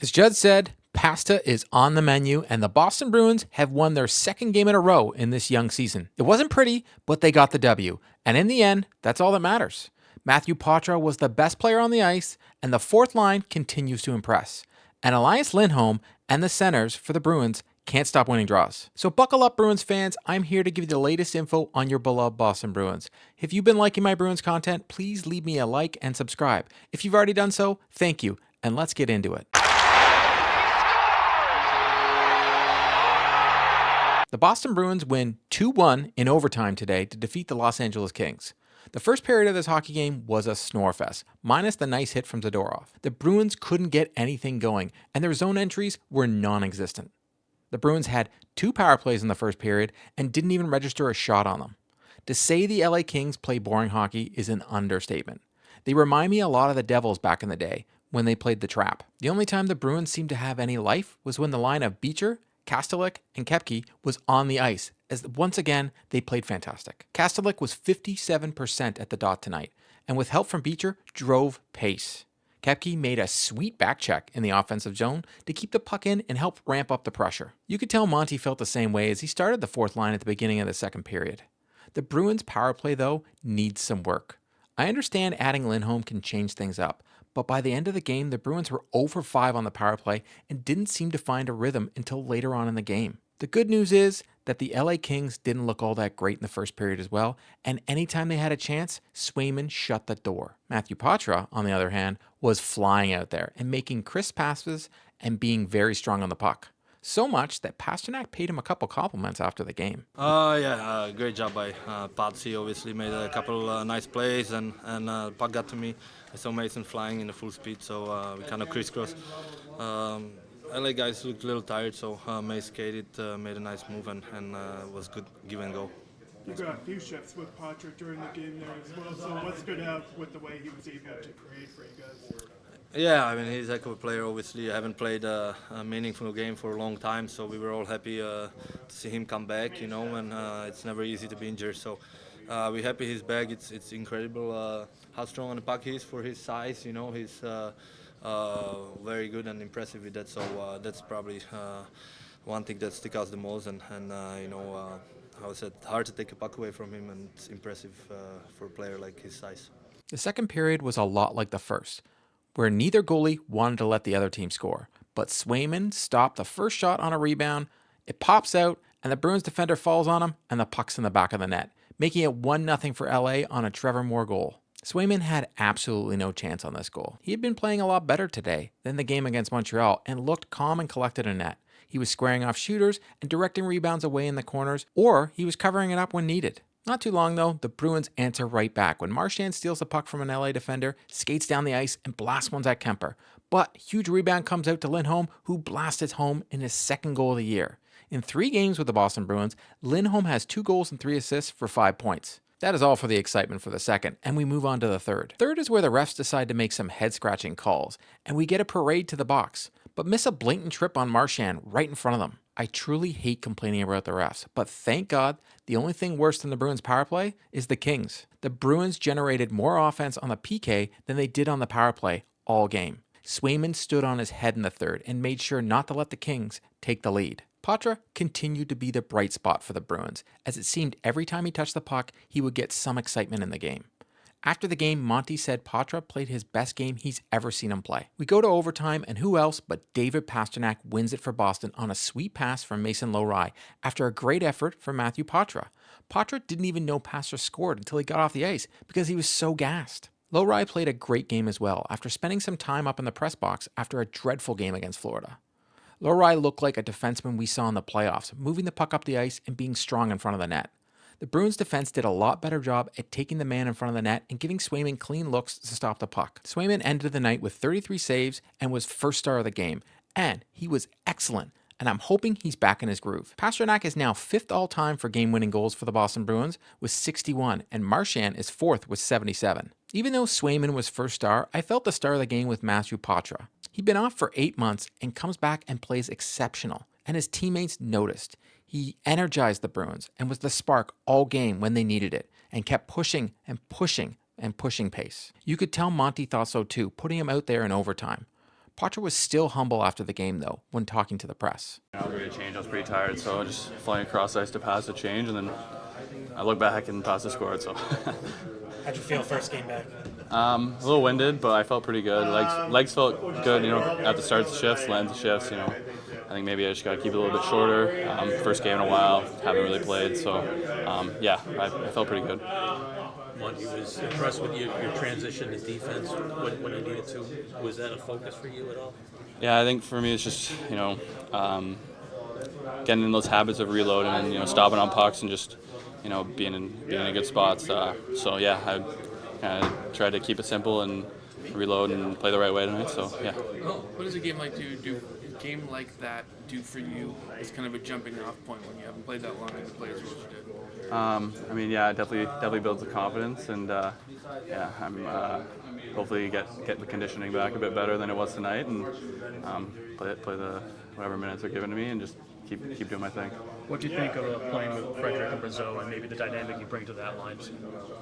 As Judd said, pasta is on the menu, and the Boston Bruins have won their second game in a row in this young season. It wasn't pretty, but they got the W, and in the end, that's all that matters. Matthew Poitras was the best player on the ice, and the fourth line continues to impress. And Elias Lindholm and the centers for the Bruins can't stop winning draws. So buckle up, Bruins fans. I'm here to give you the latest info on your beloved Boston Bruins. If you've been liking my Bruins content, please leave me a like and subscribe. If you've already done so, thank you, and let's get into it. The Boston Bruins win 2-1 in overtime today to defeat the Los Angeles Kings. The first period of this hockey game was a snorefest, minus the nice hit from Zadorov. The Bruins couldn't get anything going, and their zone entries were non-existent. The Bruins had 2 power plays in the first period and didn't even register a shot on them. To say the LA Kings play boring hockey is an understatement. They remind me a lot of the Devils back in the day when they played the trap. The only time the Bruins seemed to have any life was when the line of Beecher, Kastelik, and Koepke was on the ice, as once again, they played fantastic. Kastelik was 57% at the dot tonight, and with help from Beecher, drove pace. Koepke made a sweet back check in the offensive zone to keep the puck in and help ramp up the pressure. You could tell Monty felt the same way as he started the fourth line at the beginning of the second period. The Bruins' power play, though, needs some work. I understand adding Lindholm can change things up, but by the end of the game, the Bruins were 0 for 5 on the power play and didn't seem to find a rhythm until later on in the game. The good news is that the LA Kings didn't look all that great in the first period as well, and anytime they had a chance, Swayman shut the door. Matthew Poitras, on the other hand, was flying out there and making crisp passes and being very strong on the puck. So much that Pastrnak paid him a couple compliments after the game. Great job by Patsy. Obviously made a couple nice plays, and puck got to me. I saw Mason flying in the full speed, so we kind of crisscrossed. LA guys looked a little tired, so May skated, made a nice move, and was good give and go. You got a few shifts with Patrick during the game there as well, so what's good out with the way he was able to create for you guys? Yeah, I mean, he's a heck of a player, obviously. I haven't played a meaningful game for a long time, so we were all happy to see him come back, and it's never easy to be injured. So we're happy he's back. It's incredible how strong on the puck he is for his size. He's very good and impressive with that. So that's probably one thing that sticks out the most. And how I said, hard to take a puck away from him, and it's impressive for a player like his size. The second period was a lot like the first, where neither goalie wanted to let the other team score. But Swayman stopped the first shot on a rebound, it pops out, and the Bruins defender falls on him, and the puck's in the back of the net, making it 1-0 for LA on a Trevor Moore goal. Swayman had absolutely no chance on this goal. He had been playing a lot better today than the game against Montreal and looked calm and collected in net. He was squaring off shooters and directing rebounds away in the corners, or he was covering it up when needed. Not too long, though, the Bruins answer right back when Marchand steals the puck from an LA defender, skates down the ice, and blasts one at Kemper. But huge rebound comes out to Lindholm, who blasts it home in his second goal of the year. In 3 games with the Boston Bruins, Lindholm has 2 goals and 3 assists for 5 points. That is all for the excitement for the second, and we move on to the third. Third is where the refs decide to make some head-scratching calls, and we get a parade to the box, but miss a blatant trip on Marchand right in front of them. I truly hate complaining about the refs, but thank God, the only thing worse than the Bruins' power play is the Kings. The Bruins generated more offense on the PK than they did on the power play all game. Swayman stood on his head in the third and made sure not to let the Kings take the lead. Poitras continued to be the bright spot for the Bruins, as it seemed every time he touched the puck, he would get some excitement in the game. After the game, Monty said Poitras played his best game he's ever seen him play. We go to overtime, and who else but David Pastrnak wins it for Boston on a sweet pass from Mason Lohrei after a great effort from Matthew Poitras. Poitras didn't even know Pastrnak scored until he got off the ice because he was so gassed. Lohrei played a great game as well after spending some time up in the press box after a dreadful game against Florida. Lohrei looked like a defenseman we saw in the playoffs, moving the puck up the ice and being strong in front of the net. The Bruins defense did a lot better job at taking the man in front of the net and giving Swayman clean looks to stop the puck. Swayman ended the night with 33 saves and was first star of the game, and he was excellent, and I'm hoping he's back in his groove. Pastrnak is now 5th all-time for game-winning goals for the Boston Bruins with 61, and Marchand is 4th with 77. Even though Swayman was first star, I felt the star of the game with Matthew Poitras. He'd been off for 8 months and comes back and plays exceptional, and his teammates noticed. He energized the Bruins and was the spark all game when they needed it, and kept pushing and pushing and pushing pace. You could tell Monty thought so too, putting him out there in overtime. Poitras was still humble after the game, though, when talking to the press. I was ready to change. I was pretty tired, so just flying across ice to pass the change, and then I looked back and Pasta scored. So How'd you feel first game back? a little winded, but I felt pretty good. Legs felt good, at the start of the shifts, end of the shifts. I think maybe I just got to keep it a little bit shorter. First game in a while, haven't really played, so I felt pretty good. Monty was impressed with your transition to defense when you needed to. Was that a focus for you at all? Yeah, I think for me it's just getting in those habits of reloading and stopping on pucks and just being in good spots. I tried to keep it simple and reload and play the right way tonight. So yeah. What does a game like that do for you as kind of a jumping off point when you haven't played that long and to play as well as you did? It definitely builds the confidence, and I'm hopefully get the conditioning back a bit better than it was tonight, and play the whatever minutes are given to me, and just keep doing my thing. What do you think of playing with Frederick and Brazeau and maybe the dynamic you bring to that line?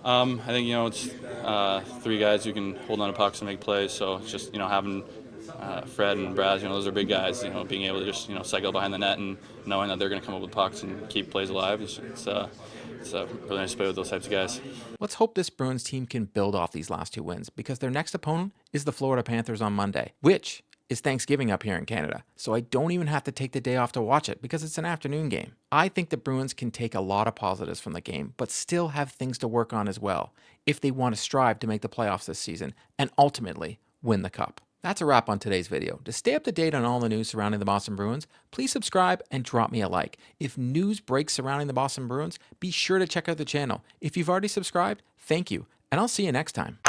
I think it's three guys who can hold on to pucks and make plays. So it's just having Fred and Braz, those are big guys. Being able to just cycle behind the net and knowing that they're going to come up with pucks and keep plays alive. It's really nice to play with those types of guys. Let's hope this Bruins team can build off these last two wins, because their next opponent is the Florida Panthers on Monday, which is Thanksgiving up here in Canada, so I don't even have to take the day off to watch it because it's an afternoon game. I think the Bruins can take a lot of positives from the game, but still have things to work on as well if they want to strive to make the playoffs this season and ultimately win the Cup. That's a wrap on today's video. To stay up to date on all the news surrounding the Boston Bruins, please subscribe and drop me a like. If news breaks surrounding the Boston Bruins, be sure to check out the channel. If you've already subscribed, thank you, and I'll see you next time.